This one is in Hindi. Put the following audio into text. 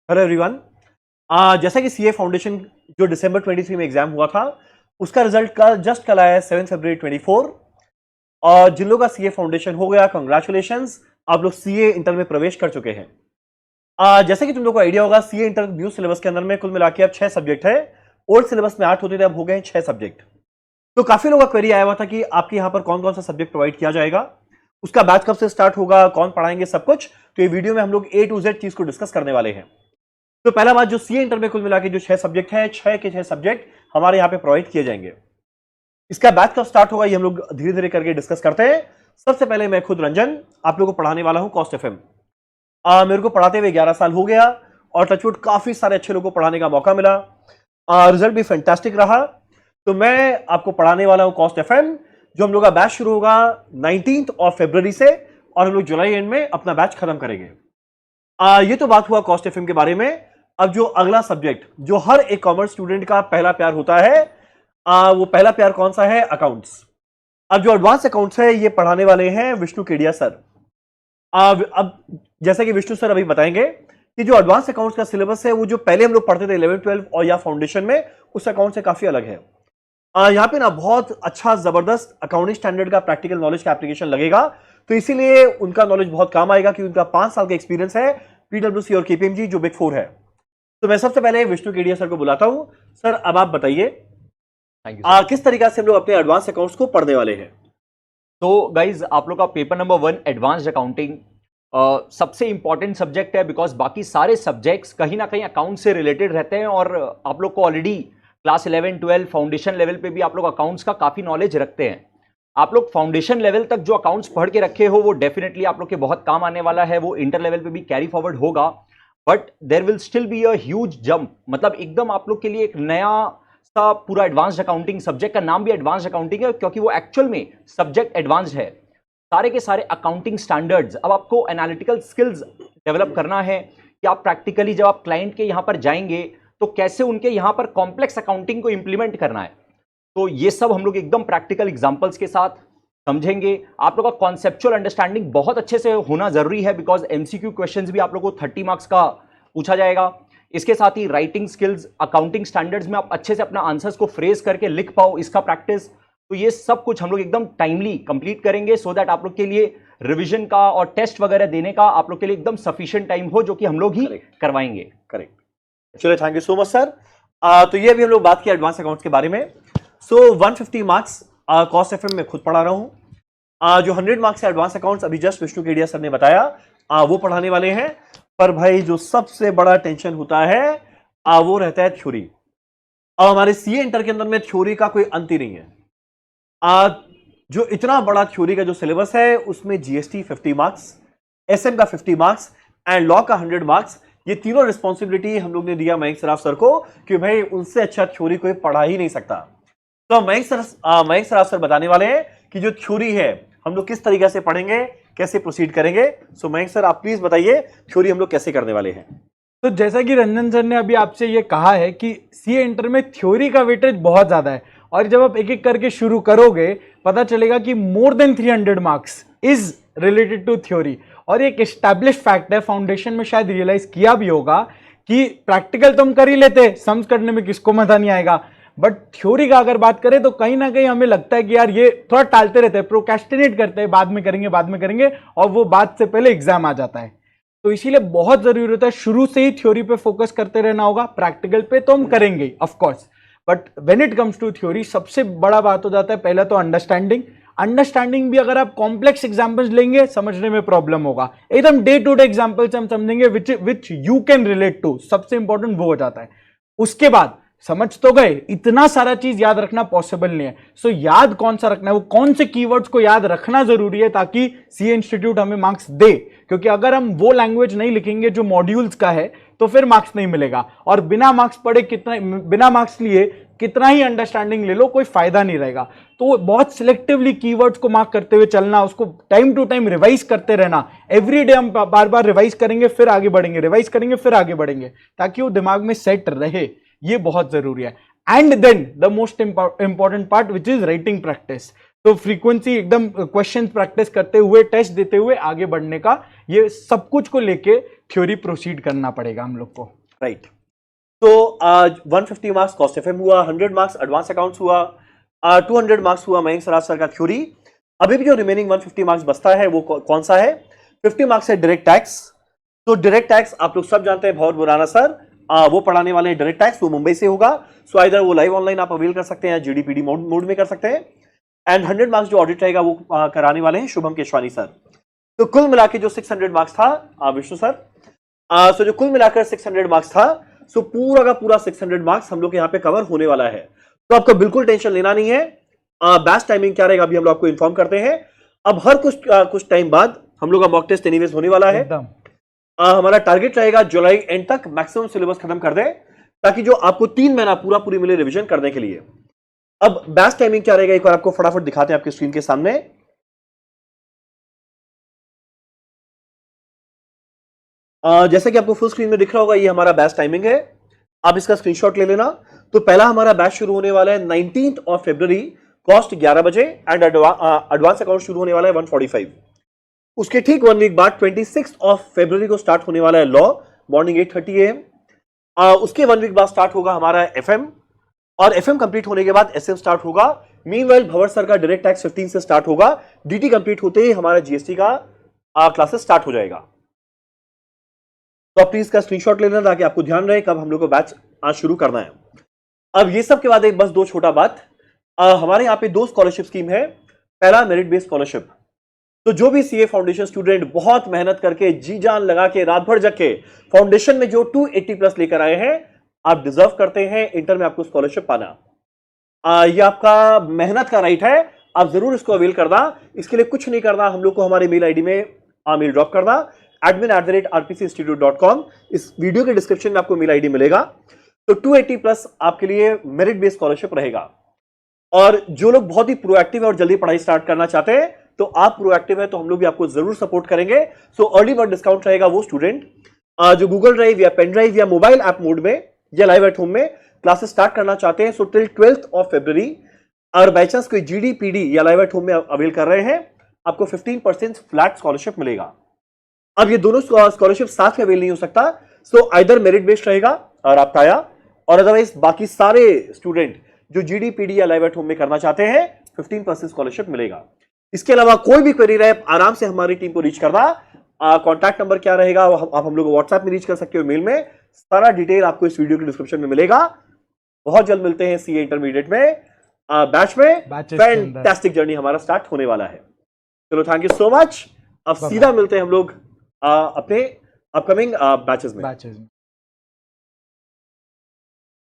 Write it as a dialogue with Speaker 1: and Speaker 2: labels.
Speaker 1: Hello everyone. जैसा कि सीए फाउंडेशन जो दिसंबर 23 में एग्जाम हुआ था उसका रिजल्ट कल आया है 7 फरवरी 24। और जिन लोगों का सीए फाउंडेशन हो गया, कंग्रेचुलेशंस, आप लोग सीए इंटर में प्रवेश कर चुके हैं। जैसा कि तुम लोग को आइडिया होगा, सीए इंटर न्यू सिलेबस के अंदर में कुल मिला के अब 6 सब्जेक्ट है। ओल्ड सिलेबस में 8 होते थे, अब हो गए 6 सब्जेक्ट। तो काफी लोगों का क्वेरी आया हुआ था कि आपके यहाँ पर कौन कौन सा सब्जेक्ट प्रोवाइड किया जाएगा, उसका बैच कब से स्टार्ट होगा, कौन पढ़ाएंगे, सब कुछ। तो ये वीडियो में हम लोग A to Z चीज को डिस्कस करने वाले हैं। तो पहला बात, जो सीए इंटर में कुल मिला के जो 6 सब्जेक्ट है, 6 के 6 सब्जेक्ट हमारे यहाँ पे प्रोवाइड किए जाएंगे। इसका बैच कब स्टार्ट होगा ये हम लोग धीरे धीरे करके डिस्कस करते हैं। सबसे पहले मैं खुद रंजन आप लोगों को पढ़ाने वाला हूं कॉस्ट एफएम। मेरे को पढ़ाते हुए 11 साल हो गया और टचवुड काफी सारे अच्छे लोगों को पढ़ाने का मौका मिला। रिजल्ट भी फैंटास्टिक रहा। तो मैं आपको पढ़ाने वाला हूं कॉस्ट एफएम, जो हम लोग का बैच शुरू होगा 19 फरवरी से और हम लोग जुलाई एंड में अपना बैच खत्म करेंगे। ये तो बात हुआ कॉस्ट एफएम के बारे में। अब जो अगला सब्जेक्ट जो हर एक कॉमर्स स्टूडेंट का पहला प्यार होता है, वो पहला प्यार कौन सा है? अकाउंट्स। अब जो एडवांस अकाउंट्स है ये पढ़ाने वाले हैं विष्णु केडिया सर। अब जैसा कि विष्णु सर अभी बताएंगे कि जो एडवांस अकाउंट्स का सिलेबस है वो जो पहले हम लोग पढ़ते थे 11 12 और या फाउंडेशन में, उस अकाउंट से काफी अलग है। यहाँ पे ना बहुत अच्छा जबरदस्त अकाउंटिंग स्टैंडर्ड का प्रैक्टिकल नॉलेज का एप्लीकेशन लगेगा। तो इसीलिए उनका नॉलेज बहुत काम आएगा कि उनका 5 साल का एक्सपीरियंस है पीडब्ल्यूसी और केपीएमजी जो बिग 4 है। तो मैं सबसे पहले विष्णु केडिया सर को बुलाता हूं। सर अब आप बताइए किस तरीका से हम लोग अपने एडवांस अकाउंट्स को पढ़ने वाले हैं।
Speaker 2: तो गाइज आप लोग का पेपर नंबर 1 एडवांस्ड अकाउंटिंग सबसे इंपॉर्टेंट सब्जेक्ट है, बिकॉज बाकी सारे सब्जेक्ट्स कहीं ना कहीं अकाउंट से रिलेटेड रहते हैं और आप लोग को ऑलरेडी क्लास 11 12 फाउंडेशन लेवल पे भी आप लोग अकाउंट्स का काफी नॉलेज रखते हैं। आप लोग फाउंडेशन लेवल तक जो अकाउंट्स पढ़ के रखे हो वो डेफिनेटली आप लोग के बहुत काम आने वाला है, वो इंटर लेवल पे भी कैरी फॉरवर्ड होगा। But there will still be a huge jump, मतलब एकदम आप लोग के लिए एक नया सा पूरा एडवांस्ड अकाउंटिंग, सब्जेक्ट का नाम भी एडवांस्ड अकाउंटिंग है क्योंकि वो एक्चुअल में सब्जेक्ट एडवांस्ड है। सारे के सारे अकाउंटिंग स्टैंडर्ड्स, अब आपको एनालिटिकल स्किल्स डेवलप करना है कि आप प्रैक्टिकली जब आप क्लाइंट के यहां पर जाएंगे तो कैसे उनके यहां पर कॉम्प्लेक्स अकाउंटिंग को इंप्लीमेंट करना है। तो ये सब हम लोग एकदम प्रैक्टिकल एग्जांपल्स के साथ समझेंगे। आप लोग का कॉन्सेप्चुअल अंडरस्टैंडिंग बहुत अच्छे से होना जरूरी है, बिकॉज एमसीक्यू क्वेश्चंस भी आप लोग को 30 मार्क्स का पूछा जाएगा। इसके साथ ही राइटिंग स्किल्स, अकाउंटिंग स्टैंडर्ड्स में आप अच्छे से अपना आंसर्स को फ्रेज करके लिख पाओ, इसका प्रैक्टिस। तो ये सब कुछ हम लोग एकदम टाइमली कंप्लीट करेंगे सो दैट आप लोग के लिए रिवीजन का और टेस्ट वगैरह देने का आप लोग के लिए एकदम सफिशिएंट टाइम हो, जो कि हम लोग ही करवाएंगे।
Speaker 1: करेक्ट। चलो, thank you so much sir. तो ये अभी हम लोग बात की एडवांस अकाउंट्स के बारे में। सो 150 मार्क्स कॉस्ट एफएम में खुद पढ़ा रहा हूं। जो 100 मार्क्स एडवांस अकाउंट्स अभी जस्ट विष्णु केडिया सर ने बताया, वो पढ़ाने वाले हैं। पर भाई जो सबसे बड़ा टेंशन होता है वो रहता है थ्योरी। अब हमारे सीए इंटर के अंदर में थ्योरी का कोई अंत ही नहीं है। जो इतना बड़ा थ्योरी का जो सिलेबस है उसमें जीएसटी 50 मार्क्स, एसएम का 50 मार्क्स एंड लॉ का 100 मार्क्स, ये तीनों रिस्पॉन्सिबिलिटी हम लोग ने दिया मयंक सराफ सर को कि भाई उनसे अच्छा थ्योरी कोई पढ़ा ही नहीं सकता। तो मयंक सराफ सर बताने वाले हैं कि जो थ्योरी है हम लोग किस तरीके से पढ़ेंगे, कैसे प्रोसीड करेंगे। सो मयंक सर आप प्लीज बताइए थ्योरी हम लोग कैसे करने वाले हैं।
Speaker 3: तो जैसा कि रंजन सर ने अभी आपसे ये कहा है कि सीए इंटर में थ्योरी का वेटेज बहुत ज्यादा है और जब आप एक एक करके शुरू करोगे पता चलेगा कि more than 300 marks is related to theory. और एक एस्टैब्लिश फैक्ट है, फाउंडेशन में शायद रियलाइज किया भी होगा कि प्रैक्टिकल तो हम कर ही लेते, सम्स करने में किसको मजा नहीं आएगा, बट थ्योरी का अगर बात करें तो कहीं ना कहीं हमें लगता है कि यार ये थोड़ा टालते रहते हैं, प्रोक्रेस्टिनेट करते हैं, बाद में करेंगे और वो बात से पहले एग्जाम आ जाता है। तो इसीलिए बहुत जरूरी होता है शुरू से ही थ्योरी पे फोकस करते रहना होगा। प्रैक्टिकल पे तो हम करेंगे of course, but when it comes to theory सबसे बड़ा बात हो जाता है पहला तो अंडरस्टैंडिंग भी अगर आप कॉम्प्लेक्स एग्जांपल्स लेंगे समझने में प्रॉब्लम होगा। एकदम डे टू डे एग्जांपल्स हम समझेंगे which you can relate to, सबसे इंपॉर्टेंट वो हो जाता है। उसके बाद समझ तो गए, इतना सारा चीज याद रखना पॉसिबल नहीं है। सो याद कौन सा रखना है, वो कौन से कीवर्ड्स को याद रखना जरूरी है ताकि सीए इंस्टीट्यूट हमें मार्क्स दे। क्योंकि अगर हम वो लैंग्वेज नहीं लिखेंगे जो मॉड्यूल्स का है तो फिर मार्क्स नहीं मिलेगा। और बिना मार्क्स पढ़े बिना मार्क्स लिए कितना ही अंडरस्टैंडिंग ले लो कोई फायदा नहीं रहेगा। तो बहुत सिलेक्टिवली कीवर्ड्स को मार्क करते हुए चलना, उसको टाइम टू टाइम रिवाइज करते रहना। एवरी डे हम बार बार रिवाइज करेंगे फिर आगे बढ़ेंगे, रिवाइज करेंगे फिर आगे बढ़ेंगे, ताकि वो दिमाग में सेट रहे। ये बहुत जरूरी है। And then the most important part which is writing practice. तो फ्रीक्वेंसी एकदम क्वेश्चन प्रैक्टिस करते हुए, टेस्ट देते हुए आगे बढ़ने का, ये सब कुछ को लेके थ्योरी प्रोसीड करना पड़ेगा हम लोग को।
Speaker 1: राइट। तो आज 150 मार्क्स कॉस्ट एफएम हुआ, 100 मार्क्स एडवांस अकाउंट्स हुआ, 200 मार्क्स हुआ मयंक सराफ सर का थ्योरी। अभी भी जो रिमेनिंग 150 मार्क्स बचता है वो कौन सा है? 50 मार्क्स है डायरेक्ट टैक्स। तो डायरेक्ट टैक्स आप लोग सब जानते हैं, बहुत बुराना सर वो पढ़ाने वाले हैं डायरेक्ट टैक्स, वो मुंबई से होगा। सो इधर वो लाइव ऑनलाइन आप अवेल कर सकते हैं, जीडीपीडी मोड में कर सकते हैं। एंड 100 मार्क्स जो ऑडिट रहेगा वो कराने वाले हैं शुभम केशवानी सर। तो कुल मिला के जो 600 मार्क्स था विष्णु सर, सो जो कुल मिलाकर 600 मार्क्स था, सो पूरा का पूरा 600 मार्क्स हम लोग यहाँ पे कवर होने वाला है। तो आपको बिल्कुल टेंशन लेना नहीं है। बैच टाइमिंग क्या रहेगा अभी हम लोग आपको इन्फॉर्म करते हैं। अब हर कुछ टाइम बाद हम लोग का मॉक टेस्ट एनीवेज होने वाला है।
Speaker 3: एकदम
Speaker 1: हमारा टारगेट रहेगा जुलाई एंड तक मैक्सिमम सिलेबस खत्म कर दें, ताकि जो आपको 3 महीना पूरी मिले रिवीजन करने के लिए। अब बैच टाइमिंग क्या रहेगा एक बार आपको फटाफट दिखाते हैं आपकी स्क्रीन के सामने। जैसे कि आपको फुल स्क्रीन में दिख रहा होगा, ये हमारा बैच टाइमिंग है, आप इसका स्क्रीनशॉट ले लेना। तो पहला हमारा बैच शुरू होने वाला है 19 फरवरी, कॉस्ट 11 बजे एंड एडवांस अकाउंट शुरू होने वाला है 1:45। उसके ठीक 1 वीक बाद 26 फरवरी को स्टार्ट होने वाला है लॉ, मॉर्निंग 8:30 AM। उसके 1 वीक बाद स्टार्ट होगा हमारा एफएम, और एफएम कंप्लीट होने के बाद एसएम स्टार्ट होगा। मीनवाइल भंवर सर का डायरेक्ट टैक्स 15 से स्टार्ट होगा। डीटी कंप्लीट होते ही हमारा जीएसटी का क्लासेस स्टार्ट हो जाएगा। तो आप प्लीज का स्क्रीनशॉट ले लेना ताकि आपको ध्यान रहे कब हम लोग को बैच आज शुरू करना है। अब ये सब के बाद एक बस दो छोटा बात, हमारे यहाँ पे 2 स्कॉलरशिप स्कीम है। पहला मेरिट बेस्ड स्कॉलरशिप, तो जो भी सीए फाउंडेशन स्टूडेंट बहुत मेहनत करके जी जान लगा के रात भर जग के फाउंडेशन में जो 280+ लेकर आए हैं, आप डिजर्व करते हैं इंटर में आपको स्कॉलरशिप पाना। ये आपका मेहनत का राइट है, आप जरूर इसको अवेल करना। इसके लिए कुछ नहीं करना, हम लोग को हमारे मेल आईडी में मेल ड्रॉप करना, admin@rpcinstitute.com। इस वीडियो के डिस्क्रिप्शन में आपको मेल आईडी मिलेगा। तो 280+ आपके लिए मेरिट बेस्ड स्कॉलरशिप रहेगा। और जो लोग बहुत ही प्रोएक्टिव है और जल्दी पढ़ाई स्टार्ट करना चाहते हैं, तो आप प्रोएक्टिव है तो हम लोग भी आपको जरूर सपोर्ट करेंगे। सो अर्ली बर्ड डिस्काउंट रहेगा वो स्टूडेंट जो गूगल ड्राइव या पेन ड्राइव या मोबाइल ऐप मोड में या लाइव एट होम में क्लासेस स्टार्ट करना चाहते हैं। सो टिल 12 फरवरी, और बाई चांस कोई जीडी पीडी या लाइव एट होम में अवेल कर रहे हैं, आपको 15% फ्लैट स्कॉलरशिप मिलेगा। अब ये दोनों स्कॉलरशिप साथ में अवेल नहीं हो सकता, सो आइदर मेरिट बेस्ड रहेगा और आप पाया, और अदरवाइज बाकी सारे स्टूडेंट जो जीडी पीडी या लाइव एट होम में करना चाहते हैं 15% स्कॉलरशिप मिलेगा। इसके अलावा कोई भी क्वेरी रहे आराम से हमारी टीम को रीच करना। कॉन्टैक्ट नंबर क्या रहेगा आप हम लोग को व्हाट्सएप में रीच कर सकते हो, मेल में, सारा डिटेल आपको इस वीडियो के डिस्क्रिप्शन में मिलेगा। बहुत जल्द मिलते हैं सीए इंटरमीडिएट में बैच में। फैंटास्टिक जर्नी हमारा स्टार्ट होने वाला है। चलो थैंक यू सो मच। अब सीधा मिलते हैं हम लोग अपने अपकमिंग बैचेस में।